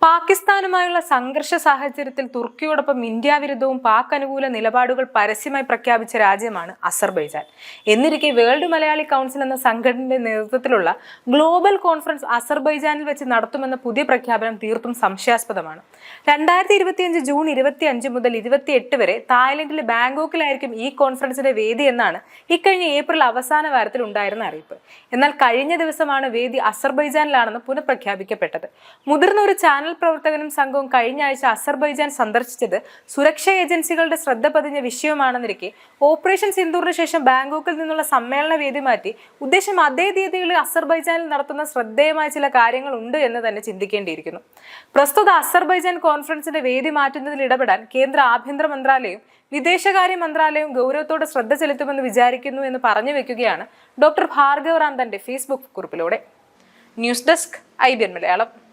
പാകിസ്ഥാനുമായുള്ള സംഘർഷ സാഹചര്യത്തിൽ തുർക്കിയോടൊപ്പം ഇന്ത്യ വിരുദ്ധവും പാക് അനുകൂല നിലപാടുകൾ പരസ്യമായി പ്രഖ്യാപിച്ച രാജ്യമാണ് അസർബൈജാൻ. എന്നിരിക്കെ വേൾഡ് മലയാളി കൗൺസിൽ എന്ന സംഘടനയുടെ നേതൃത്വത്തിലുള്ള ഗ്ലോബൽ കോൺഫറൻസ് അസർബൈജാനിൽ വെച്ച് നടത്തുമെന്ന പുതിയ പ്രഖ്യാപനം തീർത്തും സംശയാസ്പദമാണ്. 2025 ജൂൺ 25 മുതൽ 28 വരെ തായ്ലൻഡിലെ ബാങ്കോക്കിലായിരിക്കും ഈ കോൺഫറൻസിന്റെ വേദി എന്നാണ് ഇക്കഴിഞ്ഞ ഏപ്രിൽ അവസാന വാരത്തിൽ ഉണ്ടായിരുന്ന അറിയിപ്പ്. എന്നാൽ കഴിഞ്ഞ ദിവസമാണ് വേദി അസർബൈജാനിലാണെന്ന് പുനഃപ്രഖ്യാപിക്കപ്പെട്ടത്. മുതിർന്ന ഒരു ചാനൽ പ്രവർത്തകനും സംഘവും കഴിഞ്ഞ ആഴ്ച അസർബൈജാൻ സന്ദർശിച്ചത് സുരക്ഷാ ഏജൻസികളുടെ ശ്രദ്ധ പതിഞ്ഞ വിഷയമാണെന്നിരിക്കെ ഓപ്പറേഷൻ സിന്ദൂറിന് ശേഷം ബാങ്കോക്കിൽ നിന്നുള്ള സമ്മേളന വേദി മാറ്റി ഉദ്ദേശം അതേ തീയതികളിൽ അസർബൈജാനിൽ നടത്തുന്ന ശ്രദ്ധേയമായ ചില കാര്യങ്ങൾ ഉണ്ട് എന്ന് തന്നെ ചിന്തിക്കേണ്ടിയിരിക്കുന്നു. പ്രസ്തുത അസർബൈജാൻ കോൺഫറൻസിന്റെ വേദി മാറ്റുന്നതിൽ ഇടപെടാൻ കേന്ദ്ര ആഭ്യന്തര മന്ത്രാലയവും വിദേശകാര്യ മന്ത്രാലയവും ഗൗരവത്തോടെ ശ്രദ്ധ ചെലുത്തുമെന്ന് വിചാരിക്കുന്നു എന്ന് പറഞ്ഞു വെക്കുകയാണ് ഡോക്ടർ ഭാർഗവ് റാം തന്റെ ഫേസ്ബുക്ക് കുറിപ്പിലൂടെ. News desk IBN Malayalam.